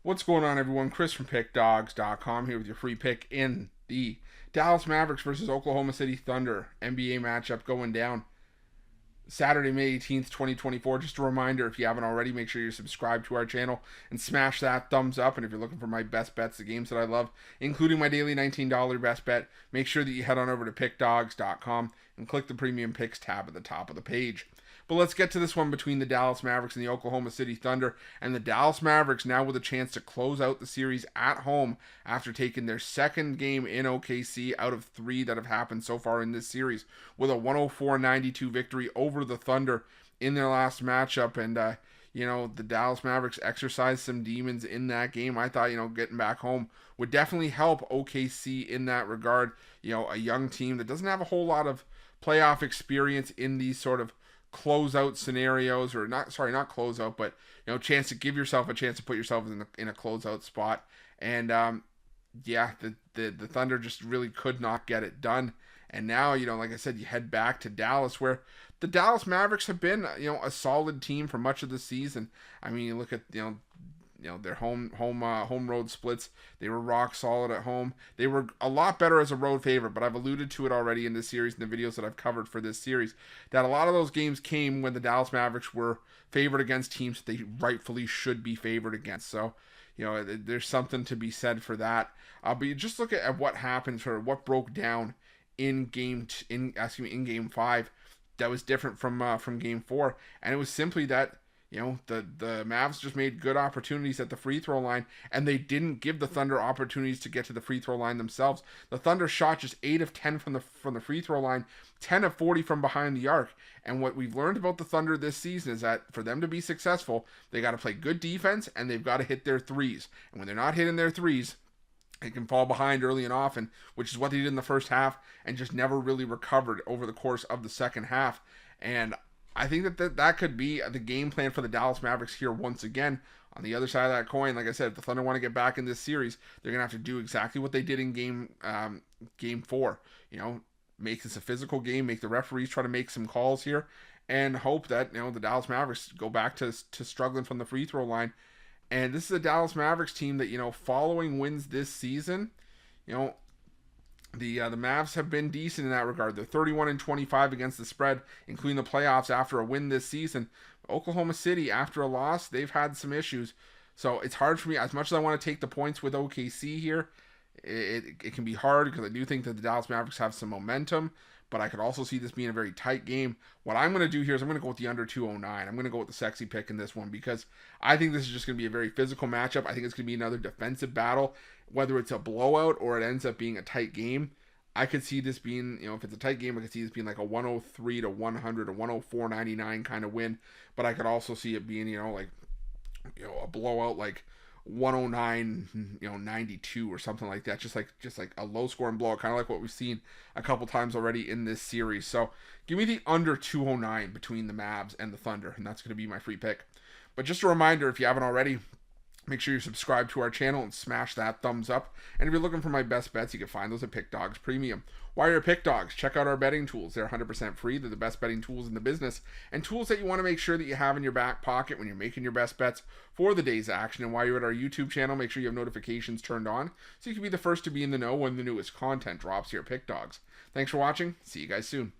What's going on, everyone? Chris from Pickdawgz.com here with your free pick in the Dallas Mavericks versus Oklahoma City Thunder NBA matchup going down Saturday, May 18th, 2024. Just a reminder, if you haven't already, make sure you're subscribed to our channel and smash that thumbs up. And if you're looking for my best bets, the games that I love, including my daily $19 best bet, make sure that you head on over to Pickdawgz.com and click the Premium Picks tab at the top of the page. But let's get to this one between the Dallas Mavericks and the Oklahoma City Thunder. And the Dallas Mavericks now with a chance to close out the series at home after taking their second game in OKC out of three that have happened so far in this series with a 104-92 victory over the Thunder in their last matchup. And, the Dallas Mavericks exercised some demons in that game. I thought, getting back home would definitely help OKC in that regard. A young team that doesn't have a whole lot of playoff experience in these sort of closeout scenarios, or not closeout, but chance to give yourself a chance to put yourself in a closeout spot. And the Thunder just really could not get it done. And now, like I said, you head back to Dallas, where the Dallas Mavericks have been a solid team for much of the season. I mean, you look at their home road splits. They were rock solid at home. They were a lot better as a road favorite, but I've alluded to it already in this series, in the videos that I've covered for this series, that a lot of those games came when the Dallas Mavericks were favored against teams that they rightfully should be favored against. So, there's something to be said for that. But you just look at what happened, or what broke down in game 5 that was different from game 4, and it was simply that the Mavs just made good opportunities at the free throw line, and they didn't give the Thunder opportunities to get to the free throw line themselves. The Thunder shot just 8 of 10 from the free throw line, 10 of 40 from behind the arc. And what we've learned about the Thunder this season is that for them to be successful, they got to play good defense, and they've got to hit their threes. And when they're not hitting their threes, they can fall behind early and often, which is what they did in the first half, and just never really recovered over the course of the second half. And I think that could be the game plan for the Dallas Mavericks here once again. On the other side of that coin, like I said, if the Thunder want to get back in this series, they're going to have to do exactly what they did in game 4. Make this a physical game, make the referees try to make some calls here, and hope that, the Dallas Mavericks go back to struggling from the free throw line. And this is a Dallas Mavericks team that, following wins this season, the Mavs have been decent in that regard. They're 31-25 against the spread, including the playoffs after a win this season. Oklahoma City, after a loss, they've had some issues. So it's hard for me, as much as I want to take the points with OKC here, it can be hard because I do think that the Dallas Mavericks have some momentum, but I could also see this being a very tight game. What I'm going to do here is I'm going to go with the under 209. I'm going to go with the sexy pick in this one because I think this is just going to be a very physical matchup. I think it's going to be another defensive battle, whether it's a blowout or it ends up being a tight game. I could see this being, if it's a tight game, I could see this being like a 103-100 or 104-99 kind of win. But I could also see it being, a blowout like 109-92 or something like that. Just like a low scoring blowout, kind of like what we've seen a couple times already in this series. So give me the under 209 between the Mavs and the Thunder, and that's going to be my free pick. But just a reminder, if you haven't already, make sure you subscribe to our channel and smash that thumbs up. And if you're looking for my best bets, you can find those at Pickdawgz Premium. While you're at Pickdawgz, check out our betting tools. They're 100% free. They're the best betting tools in the business, and tools that you want to make sure that you have in your back pocket when you're making your best bets for the day's action. And while you're at our YouTube channel, make sure you have notifications turned on so you can be the first to be in the know when the newest content drops here at Pickdawgz. Thanks for watching. See you guys soon.